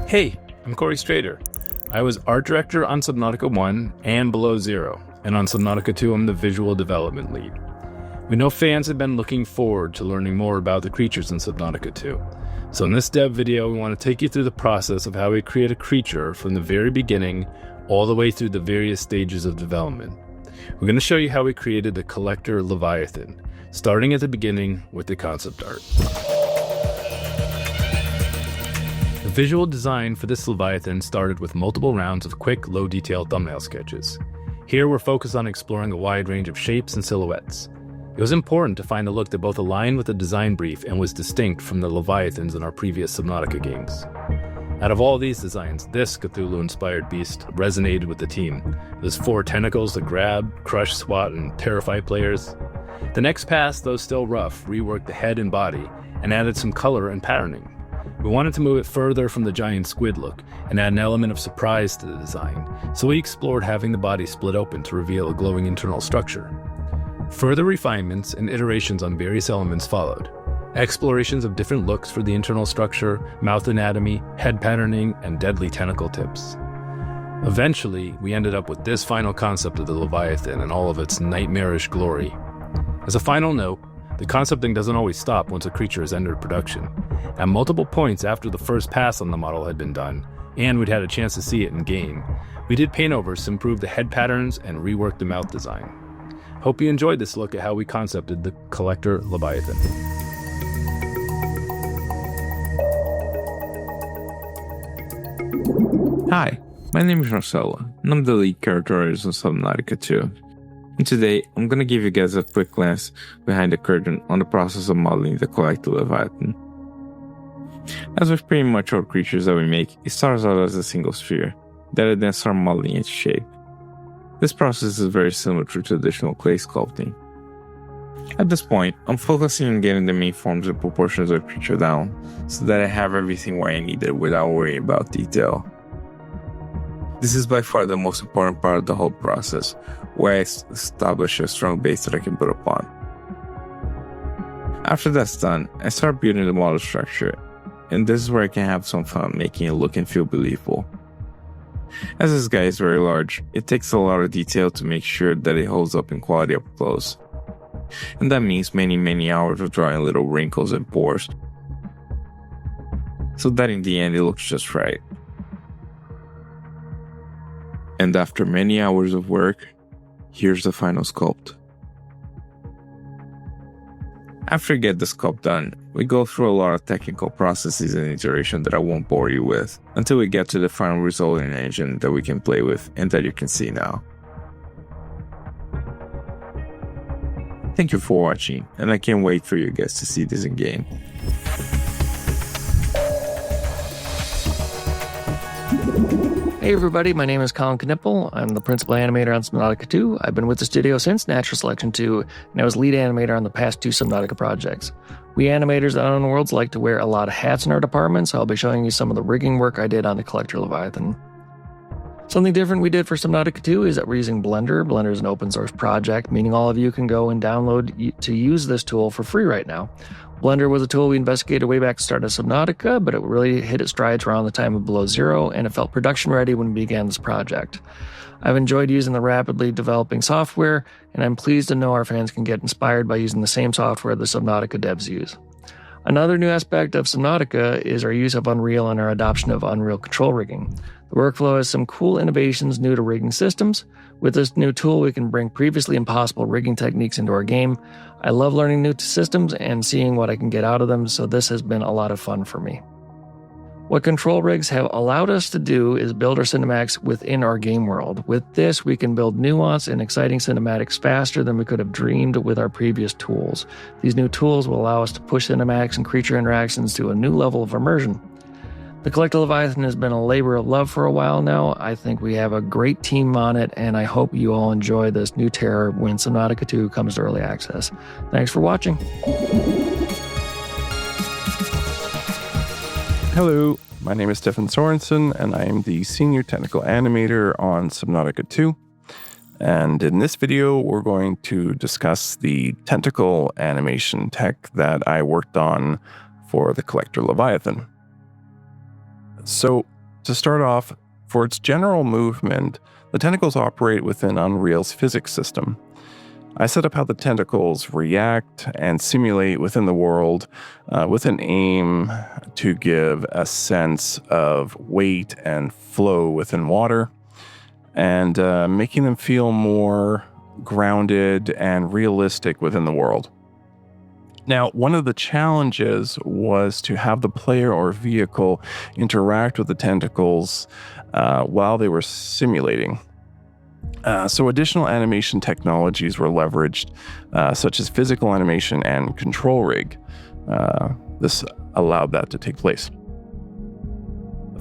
Hey, I'm Corey Strader. I was art director on Subnautica 1 and Below Zero, and on Subnautica 2 I'm the visual development lead. We know fans have been looking forward to learning more about the creatures in Subnautica 2. So in this dev video, we want to take you through the process of how we create a creature from the very beginning all the way through the various stages of development. We're going to show you how we created the collector Leviathan, starting at the beginning with the concept art. The visual design for this Leviathan started with multiple rounds of quick, low-detail thumbnail sketches. Here we're focused on exploring a wide range of shapes and silhouettes. It was important to find a look that both aligned with the design brief and was distinct from the Leviathans in our previous Subnautica games. Out of all these designs, this Cthulhu-inspired beast resonated with the team. There's 4 tentacles to grab, crush, swat, and terrify players. The next pass, though still rough, reworked the head and body and added some color and patterning. We wanted to move it further from the giant squid look and add an element of surprise to the design, so we explored having the body split open to reveal a glowing internal structure. Further refinements and iterations on various elements followed. Explorations of different looks for the internal structure, mouth anatomy, head patterning, and deadly tentacle tips. Eventually, we ended up with this final concept of the Leviathan and all of its nightmarish glory. As a final note, the concepting doesn't always stop once a creature has entered production. At multiple points after the first pass on the model had been done, and we'd had a chance to see it in game, we did paint-overs to improve the head patterns and rework the mouth design. Hope you enjoyed this look at how we concepted the collector Leviathan. Hi, my name is Marcelo, and I'm the lead character artist on Subnautica 2. And today, I'm going to give you guys a quick glance behind the curtain on the process of modeling the collector Leviathan. As with pretty much all creatures that we make, it starts out as a single sphere, that I then start modeling its shape. This process is very similar to traditional clay sculpting. At this point, I'm focusing on getting the main forms and proportions of the creature down, so that I have everything where I need it without worrying about detail. This is by far the most important part of the whole process, where I establish a strong base that I can build upon. After that's done, I start building the model structure, and this is where I can have some fun making it look and feel believable. As this guy is very large, it takes a lot of detail to make sure that it holds up in quality up close. And that means many hours of drawing little wrinkles and pores, so that in the end it looks just right. And after many hours of work, here's the final sculpt. After we get the sculpt done, we go through a lot of technical processes and iteration that I won't bore you with, until we get to the final result in an engine that we can play with and that you can see now. Thank you for watching, and I can't wait for you guys to see this in game. Hey everybody, my name is Colin Knippel. I'm the principal animator on Subnautica 2. I've been with the studio since Natural Selection 2, and I was lead animator on the past 2 Subnautica projects. We animators that own worlds like to wear a lot of hats in our department, so I'll be showing you some of the rigging work I did on the collector Leviathan. Something different we did for Subnautica 2 is that we're using Blender. Blender is an open source project, meaning all of you can go and download to use this tool for free right now. Blender was a tool we investigated way back at the start of Subnautica, but it really hit its strides around the time of Below Zero, and it felt production ready when we began this project. I've enjoyed using the rapidly developing software, and I'm pleased to know our fans can get inspired by using the same software the Subnautica devs use. Another new aspect of Subnautica is our use of Unreal and our adoption of Unreal control rigging. The workflow has some cool innovations new to rigging systems. With this new tool, we can bring previously impossible rigging techniques into our game. I love learning new systems and seeing what I can get out of them, so this has been a lot of fun for me. What control rigs have allowed us to do is build our cinematics within our game world. With this, we can build nuanced and exciting cinematics faster than we could have dreamed with our previous tools. These new tools will allow us to push cinematics and creature interactions to a new level of immersion. The Collector Leviathan has been a labor of love for a while now. I think we have a great team on it, and I hope you all enjoy this new terror when Subnautica 2 comes to early access. Thanks for watching. Hello, my name is Stefan Sorensen, and I am the Senior Technical Animator on Subnautica 2. And in this video, we're going to discuss the tentacle animation tech that I worked on for the Collector Leviathan. So To start off, for its general movement, the tentacles operate within Unreal's physics system. I set up how the tentacles react and simulate within the world with an aim to give a sense of weight and flow within water, and making them feel more grounded and realistic within the world. Now, one of the challenges was to have the player or vehicle interact with the tentacles while they were simulating. So additional animation technologies were leveraged, such as physical animation and control rig. This allowed that to take place.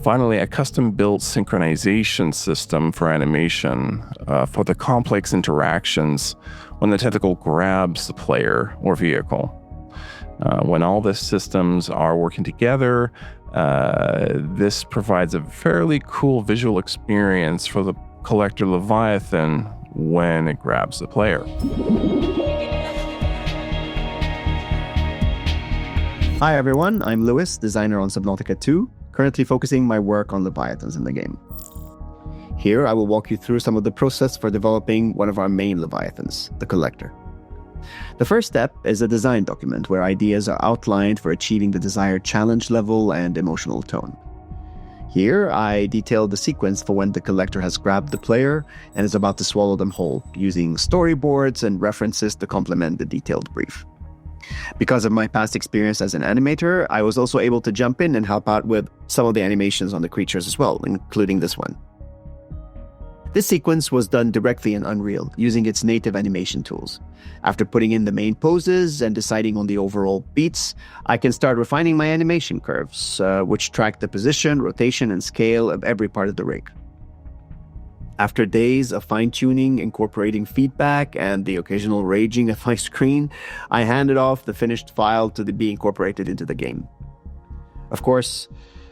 Finally, a custom-built synchronization system for animation for the complex interactions when the tentacle grabs the player or vehicle. When all the systems are working together, this provides a fairly cool visual experience for the collector Leviathan when it grabs the player. Hi everyone, I'm Lewis, designer on Subnautica 2, currently focusing my work on Leviathans in the game. Here I will walk you through some of the process for developing one of our main Leviathans, the collector. The first step is a design document where ideas are outlined for achieving the desired challenge level and emotional tone. Here, I detailed the sequence for when the collector has grabbed the player and is about to swallow them whole, using storyboards and references to complement the detailed brief. Because of my past experience as an animator, I was also able to jump in and help out with some of the animations on the creatures as well, including this one. This sequence was done directly in Unreal, using its native animation tools. After putting in the main poses and deciding on the overall beats, I can start refining my animation curves, which track the position, rotation, and scale of every part of the rig. After days of fine-tuning, incorporating feedback, and the occasional raging of my screen, I handed off the finished file to be incorporated into the game. Of course,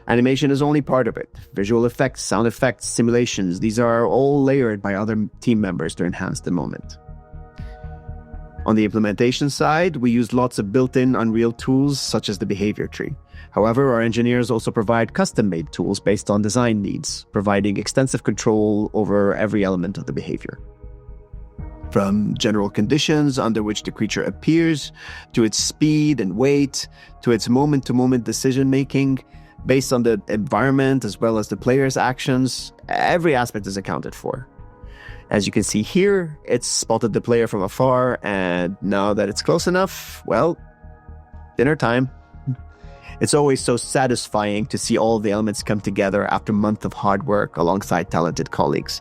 animation is only part of it. Visual effects, sound effects, simulations, these are all layered by other team members to enhance the moment. On the implementation side, we used lots of built-in Unreal tools such as the behavior tree. However, our engineers also provide custom-made tools based on design needs, providing extensive control over every element of the behavior. From general conditions under which the creature appears, to its speed and weight, to its moment-to-moment decision-making, based on the environment as well as the player's actions, every aspect is accounted for. As you can see here, it's spotted the player from afar, and now that it's close enough, well, dinner time. It's always so satisfying to see all the elements come together after months of hard work alongside talented colleagues.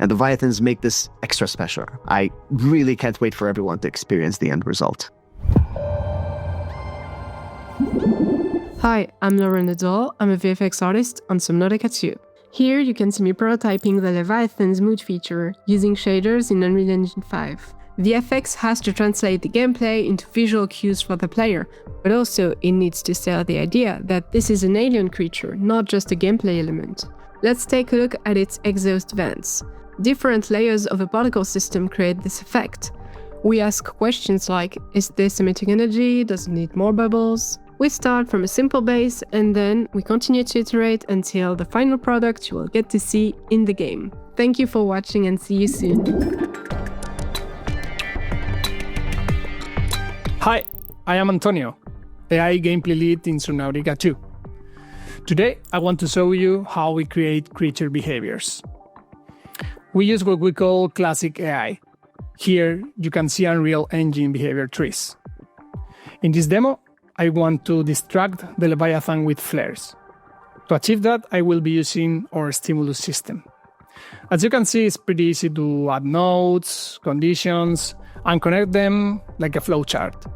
And the Leviathans make this extra special. I really can't wait for everyone to experience the end result. Hi, I'm Lauren Adol. I'm a VFX artist on Subnautica 2. Here you can see me prototyping the Leviathan's mood feature using shaders in Unreal Engine 5. VFX has to translate the gameplay into visual cues for the player, but also it needs to sell the idea that this is an alien creature, not just a gameplay element. Let's take a look at its exhaust vents. Different layers of a particle system create this effect. We ask questions like, is this emitting energy? Does it need more bubbles? We start from a simple base and then we continue to iterate until the final product you will get to see in the game. Thank you for watching and see you soon. Hi, I am Antonio, AI gameplay lead in Subnautica 2. Today I want to show you how we create creature behaviors. We use what we call classic AI. Here you can see Unreal Engine behavior trees. In this demo, I want to distract the Leviathan with flares. To achieve that, I will be using our stimulus system. As you can see, it's pretty easy to add nodes, conditions, and connect them like a flowchart.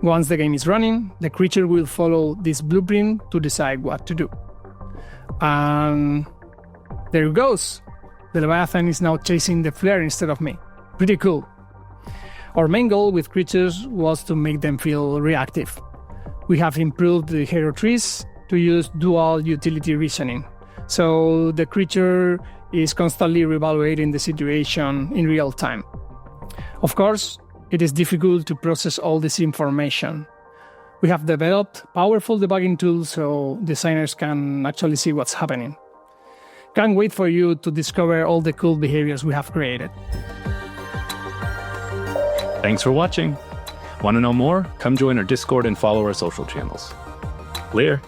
Once the game is running, the creature will follow this blueprint to decide what to do. And there it goes. The Leviathan is now chasing the flare instead of me. Pretty cool. Our main goal with creatures was to make them feel reactive. We have improved the hero trees to use dual utility reasoning. So the creature is constantly reevaluating the situation in real time. Of course, it is difficult to process all this information. We have developed powerful debugging tools so designers can actually see what's happening. Can't wait for you to discover all the cool behaviors we have created. Thanks for watching. Want to know more? Come join our Discord and follow our social channels. Clear.